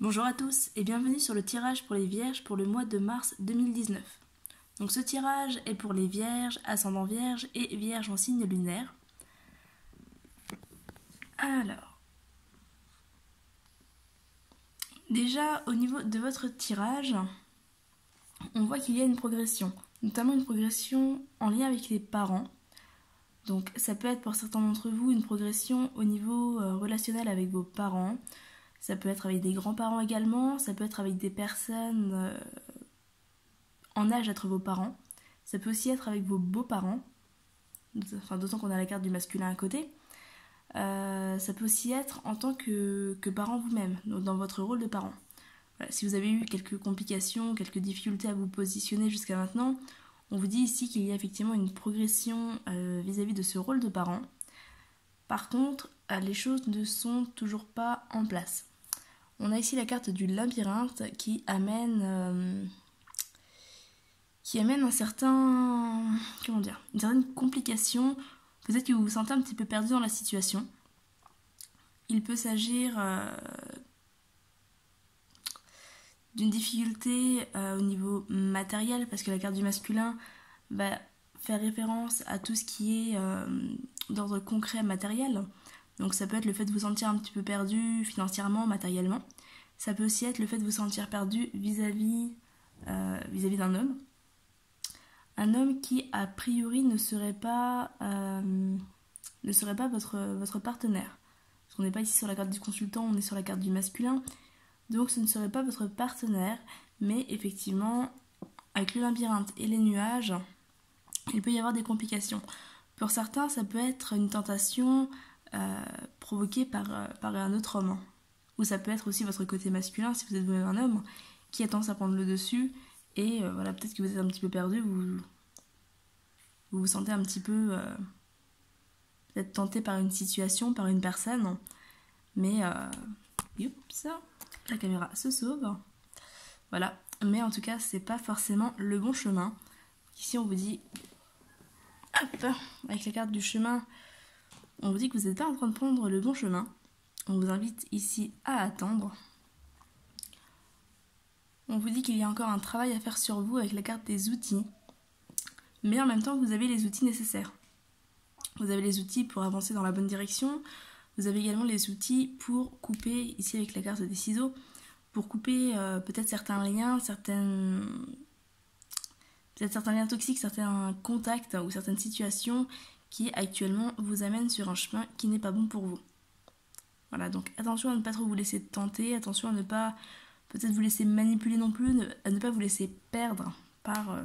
Bonjour à tous et bienvenue sur le tirage pour les Vierges pour le mois de mars 2019. Donc ce tirage est pour les Vierges, ascendant Vierge et Vierge en signe lunaire. Alors, déjà au niveau de votre tirage, on voit qu'il y a une progression, notamment une progression en lien avec les parents. Donc ça peut être pour certains d'entre vous une progression au niveau relationnel avec vos parents. Ça peut être avec des grands-parents également, ça peut être avec des personnes en âge d'être vos parents. Ça peut aussi être avec vos beaux-parents, enfin, d'autant qu'on a la carte du masculin à côté. Ça peut aussi être en tant que parent vous-même, dans votre rôle de parent. Voilà, si vous avez eu quelques complications, quelques difficultés à vous positionner jusqu'à maintenant, on vous dit ici qu'il y a effectivement une progression vis-à-vis de ce rôle de parent. Par contre, les choses ne sont toujours pas en place. On a ici la carte du labyrinthe qui amène un certain, une certaine complication. Peut-être que vous vous sentez un petit peu perdu dans la situation. Il peut s'agir d'une difficulté au niveau matériel, parce que la carte du masculin va faire référence à tout ce qui est d'ordre concret matériel. Donc ça peut être le fait de vous sentir un petit peu perdu financièrement, matériellement. Ça peut aussi être le fait de vous sentir perdu vis-à-vis d'un homme. Un homme qui, a priori, ne serait pas votre partenaire. Parce qu'on n'est pas ici sur la carte du consultant, on est sur la carte du masculin. Donc ce ne serait pas votre partenaire, mais effectivement, avec le labyrinthe et les nuages, il peut y avoir des complications. Pour certains, ça peut être une tentation provoquée par un autre homme. Ou ça peut être aussi votre côté masculin, si vous êtes vous-même un homme, qui a tendance à prendre le dessus. Et voilà, peut-être que vous êtes un petit peu perdu, vous vous sentez un petit peu peut-être tenté par une situation, par une personne. Mais, oups, la caméra se sauve. Voilà, mais en tout cas, c'est pas forcément le bon chemin. Ici, on vous dit, hop, avec la carte du chemin, on vous dit que vous n'êtes pas en train de prendre le bon chemin. On vous invite ici à attendre. On vous dit qu'il y a encore un travail à faire sur vous avec la carte des outils. Mais en même temps, vous avez les outils nécessaires. Vous avez les outils pour avancer dans la bonne direction. Vous avez également les outils pour couper, ici avec la carte des ciseaux, pour couper peut-être certains liens, certains liens toxiques, certains contacts ou certaines situations qui actuellement vous amènent sur un chemin qui n'est pas bon pour vous. Voilà, donc attention à ne pas trop vous laisser tenter, attention à ne pas peut-être vous laisser manipuler non plus, à ne pas vous laisser perdre par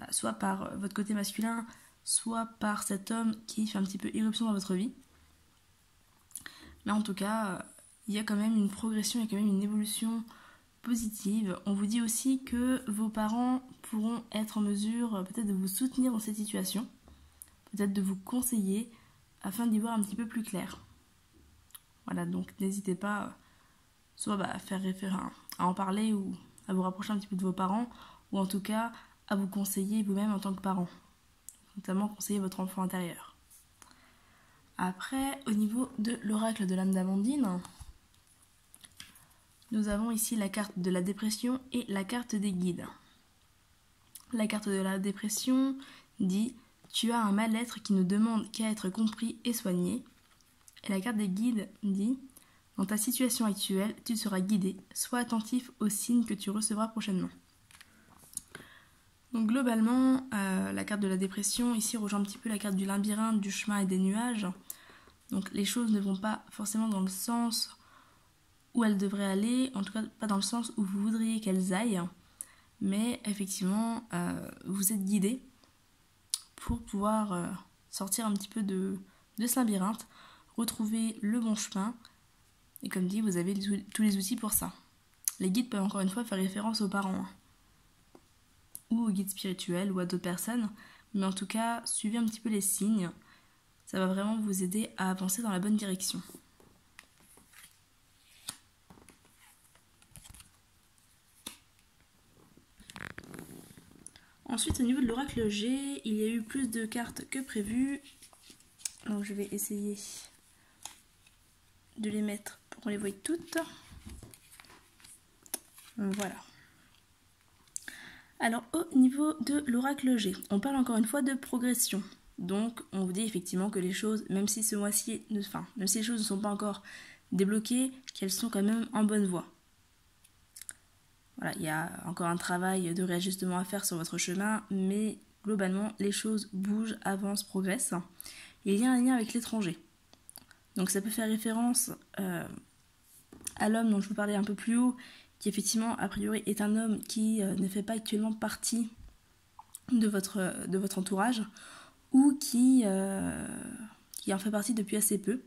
soit par votre côté masculin, soit par cet homme qui fait un petit peu irruption dans votre vie. Mais en tout cas, il y a quand même une progression, il y a quand même une évolution positive. On vous dit aussi que vos parents pourront être en mesure peut-être de vous soutenir dans cette situation, peut-être de vous conseiller afin d'y voir un petit peu plus clair. Voilà, donc n'hésitez pas soit à faire référence, à en parler ou à vous rapprocher un petit peu de vos parents, ou en tout cas à vous conseiller vous-même en tant que parent, notamment conseiller votre enfant intérieur. Après, au niveau de l'oracle de l'âme d'Amandine, nous avons ici la carte de la dépression et la carte des guides. La carte de la dépression dit « Tu as un mal-être qui ne demande qu'à être compris et soigné ». Et la carte des guides dit « Dans ta situation actuelle, tu seras guidé. Sois attentif aux signes que tu recevras prochainement. » Donc globalement, la carte de la dépression ici rejoint un petit peu la carte du labyrinthe, du chemin et des nuages. Donc les choses ne vont pas forcément dans le sens où elles devraient aller, en tout cas pas dans le sens où vous voudriez qu'elles aillent, mais effectivement vous êtes guidé pour pouvoir sortir un petit peu de ce labyrinthe, retrouver le bon chemin, et comme dit, vous avez tous les outils pour ça. Les guides peuvent encore une fois faire référence aux parents, ou aux guides spirituels, ou à d'autres personnes, mais en tout cas, suivez un petit peu les signes, ça va vraiment vous aider à avancer dans la bonne direction. Ensuite, au niveau de l'oracle G, il y a eu plus de cartes que prévu. Donc je vais essayer de les mettre pour qu'on les voie toutes. Voilà. Alors au niveau de l'oracle G, on parle encore une fois de progression. Donc on vous dit effectivement que les choses, même si ce mois-ci, même si les choses ne sont pas encore débloquées, qu'elles sont quand même en bonne voie. Voilà, il y a encore un travail de réajustement à faire sur votre chemin, mais globalement les choses bougent, avancent, progressent. Et il y a un lien avec l'étranger. Donc ça peut faire référence à l'homme dont je vous parlais un peu plus haut, qui effectivement a priori est un homme qui ne fait pas actuellement partie de votre entourage, ou qui en fait partie depuis assez peu.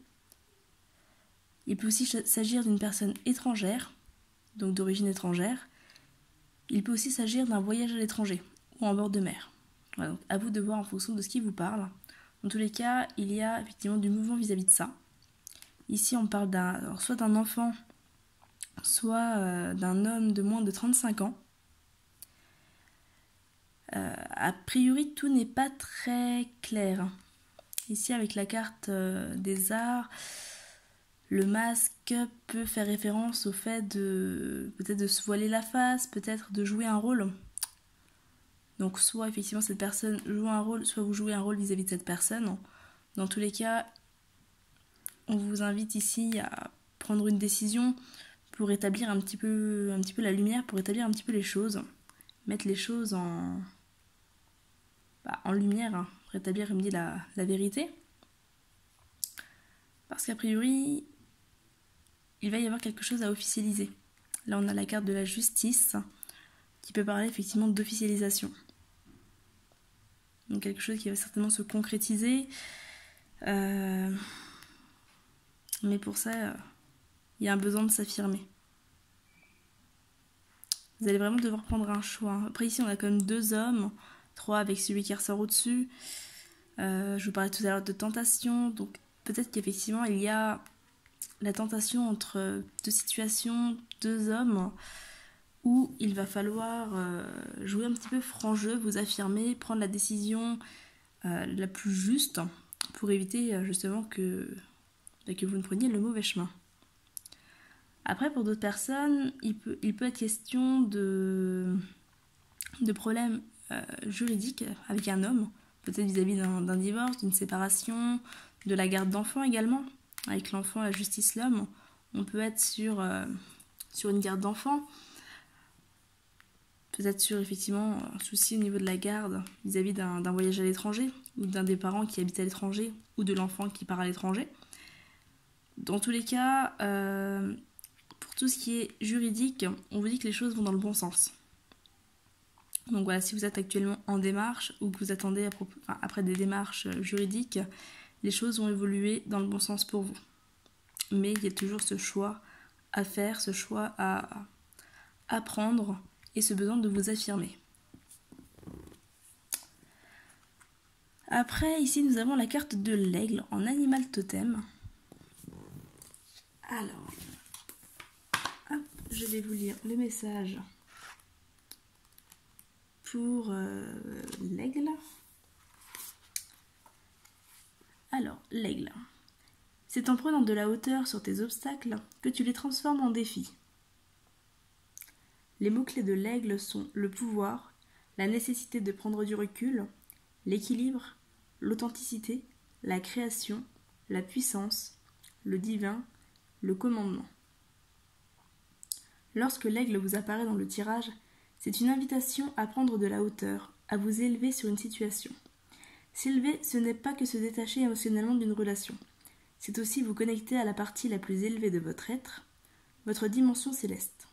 Il peut aussi s'agir d'une personne étrangère, donc d'origine étrangère. Il peut aussi s'agir d'un voyage à l'étranger ou en bord de mer. Voilà, donc à vous de voir en fonction de ce qui vous parle. Dans tous les cas, il y a effectivement du mouvement vis-à-vis de ça. Ici, on parle soit d'un enfant, soit d'un homme de moins de 35 ans. A priori, tout n'est pas très clair. Ici, avec la carte des arts, le masque peut faire référence au fait peut-être de se voiler la face, peut-être de jouer un rôle. Donc soit effectivement cette personne joue un rôle, soit vous jouez un rôle vis-à-vis de cette personne. Dans tous les cas, on vous invite ici à prendre une décision pour établir un petit peu la lumière, pour établir un petit peu les choses, mettre les choses en lumière, hein, pour établir comme dit la vérité. Parce qu'a priori, il va y avoir quelque chose à officialiser. Là, on a la carte de la justice qui peut parler effectivement d'officialisation. Donc quelque chose qui va certainement se concrétiser. Mais pour ça, il y a un besoin de s'affirmer. Vous allez vraiment devoir prendre un choix. Après ici, on a quand même 2 hommes, 3 avec celui qui ressort au-dessus. Je vous parlais tout à l'heure de tentation. Donc peut-être qu'effectivement, il y a la tentation entre 2 situations, 2 hommes, où il va falloir jouer un petit peu franc jeu, vous affirmer, prendre la décision la plus juste pour éviter justement que vous ne preniez le mauvais chemin. Après, pour d'autres personnes, il peut être question de problèmes juridiques avec un homme, peut-être vis-à-vis d'un divorce, d'une séparation, de la garde d'enfants également. Avec l'enfant, la justice, l'homme, on peut être sur une garde d'enfants. Peut-être sur effectivement un souci au niveau de la garde vis-à-vis d'un voyage à l'étranger, ou d'un des parents qui habite à l'étranger, ou de l'enfant qui part à l'étranger. Dans tous les cas, pour tout ce qui est juridique, on vous dit que les choses vont dans le bon sens. Donc voilà, si vous êtes actuellement en démarche ou que vous attendez après des démarches juridiques, les choses vont évoluer dans le bon sens pour vous. Mais il y a toujours ce choix à faire, ce choix à prendre et ce besoin de vous affirmer. Après, ici, nous avons la carte de l'aigle en animal totem. Alors, hop, je vais vous lire le message pour l'aigle. Alors, l'aigle. C'est en prenant de la hauteur sur tes obstacles que tu les transformes en défis. Les mots-clés de l'aigle sont le pouvoir, la nécessité de prendre du recul, l'équilibre, l'authenticité, la création, la puissance, le divin, le commandement. Lorsque l'aigle vous apparaît dans le tirage, c'est une invitation à prendre de la hauteur, à vous élever sur une situation. S'élever, ce n'est pas que se détacher émotionnellement d'une relation. C'est aussi vous connecter à la partie la plus élevée de votre être, votre dimension céleste.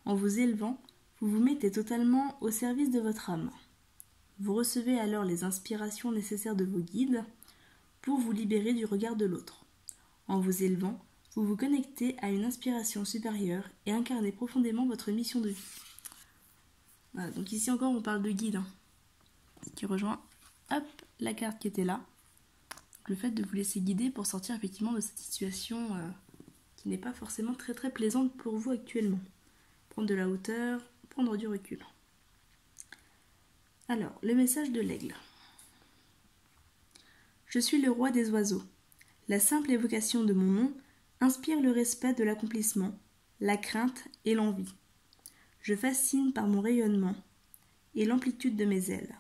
En vous élevant, vous vous mettez totalement au service de votre âme. Vous recevez alors les inspirations nécessaires de vos guides pour vous libérer du regard de l'autre. En vous élevant, vous vous connectez à une inspiration supérieure et incarnez profondément votre mission de vie. Voilà, donc ici encore on parle de guide, ce qui rejoint la carte qui était là. Le fait de vous laisser guider pour sortir effectivement de cette situation qui n'est pas forcément très très plaisante pour vous actuellement. Prendre de la hauteur, prendre du recul. Alors, le message de l'aigle. Je suis le roi des oiseaux. La simple évocation de mon nom inspire le respect de l'accomplissement, la crainte et l'envie. Je fascine par mon rayonnement et l'amplitude de mes ailes.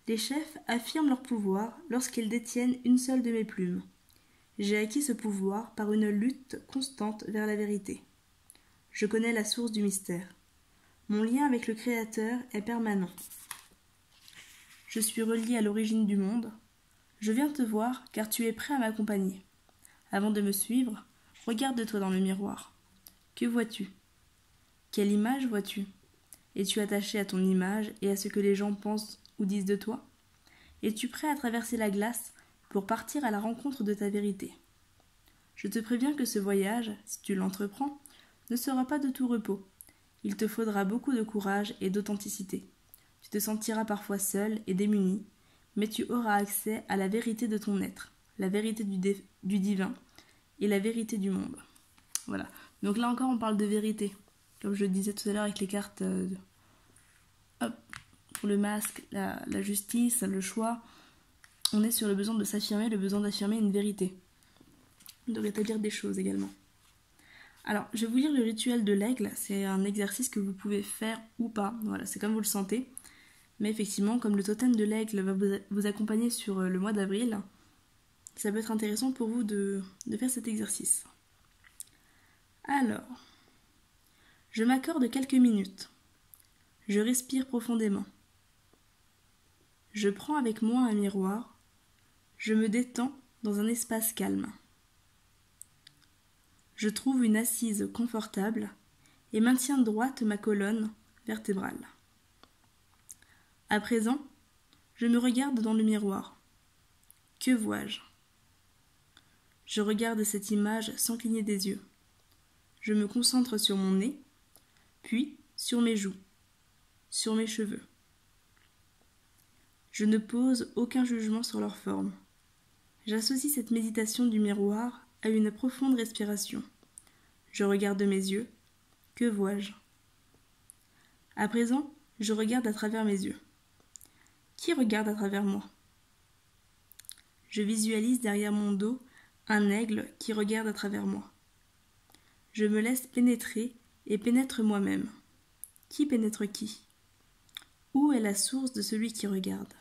Les chefs affirment leur pouvoir lorsqu'ils détiennent une seule de mes plumes. J'ai acquis ce pouvoir par une lutte constante vers la vérité. Je connais la source du mystère. Mon lien avec le Créateur est permanent. Je suis relié à l'origine du monde. Je viens te voir car tu es prêt à m'accompagner. Avant de me suivre, regarde-toi dans le miroir. Que vois-tu? Quelle image vois-tu? Es-tu attaché à ton image et à ce que les gens pensent ou disent de toi? Es-tu prêt à traverser la glace pour partir à la rencontre de ta vérité? Je te préviens que ce voyage, si tu l'entreprends, ne sera pas de tout repos. Il te faudra beaucoup de courage et d'authenticité. Tu te sentiras parfois seul et démuni, mais tu auras accès à la vérité de ton être, la vérité du divin et la vérité du monde. Voilà. Donc là encore, on parle de vérité. Comme je le disais tout à l'heure avec les cartes pour le masque, la justice, le choix, on est sur le besoin de s'affirmer, le besoin d'affirmer une vérité. De rétablir des choses également. Alors, je vais vous lire le rituel de l'aigle. C'est un exercice que vous pouvez faire ou pas. Voilà, c'est comme vous le sentez. Mais effectivement, comme le totem de l'aigle va vous accompagner sur le mois d'avril, ça peut être intéressant pour vous de faire cet exercice. Alors, je m'accorde quelques minutes. Je respire profondément. Je prends avec moi un miroir. Je me détends dans un espace calme. Je trouve une assise confortable et maintiens droite ma colonne vertébrale. À présent, je me regarde dans le miroir. Que vois-je? Je regarde cette image sans cligner des yeux. Je me concentre sur mon nez, puis sur mes joues, sur mes cheveux. Je ne pose aucun jugement sur leur forme. J'associe cette méditation du miroir à une profonde respiration. Je regarde mes yeux. Que vois-je? À présent, je regarde à travers mes yeux. Qui regarde à travers moi? Je visualise derrière mon dos un aigle qui regarde à travers moi. Je me laisse pénétrer et pénètre moi-même. Qui pénètre qui? Où est la source de celui qui regarde?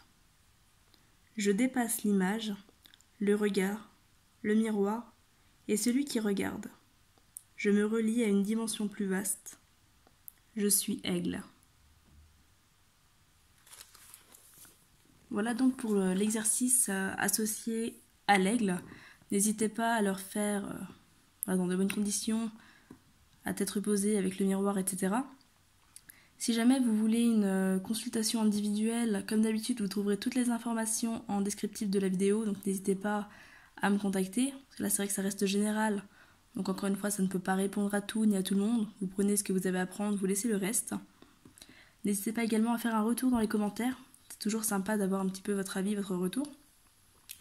Je dépasse l'image, le regard, le miroir et celui qui regarde. Je me relie à une dimension plus vaste. Je suis aigle. Voilà donc pour l'exercice associé à l'aigle. N'hésitez pas à le faire dans de bonnes conditions, à tête reposée avec le miroir, etc. Si jamais vous voulez une consultation individuelle, comme d'habitude, vous trouverez toutes les informations en descriptif de la vidéo, donc n'hésitez pas à me contacter. Parce que là, c'est vrai que ça reste général, donc encore une fois, ça ne peut pas répondre à tout ni à tout le monde. Vous prenez ce que vous avez à prendre, vous laissez le reste. N'hésitez pas également à faire un retour dans les commentaires. C'est toujours sympa d'avoir un petit peu votre avis, votre retour,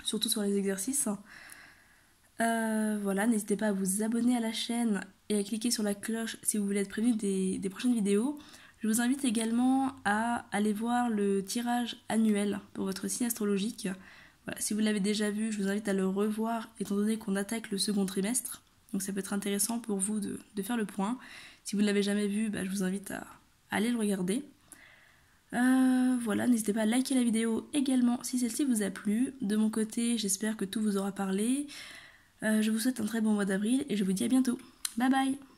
surtout sur les exercices. Voilà, n'hésitez pas à vous abonner à la chaîne et à cliquer sur la cloche si vous voulez être prévenu des prochaines vidéos. Je vous invite également à aller voir le tirage annuel pour votre signe astrologique. Voilà, si vous l'avez déjà vu, je vous invite à le revoir étant donné qu'on attaque le second trimestre. Donc ça peut être intéressant pour vous de faire le point. Si vous ne l'avez jamais vu, je vous invite à aller le regarder. Voilà, n'hésitez pas à liker la vidéo également si celle-ci vous a plu. De mon côté, j'espère que tout vous aura parlé. Je vous souhaite un très bon mois d'avril et je vous dis à bientôt. Bye bye!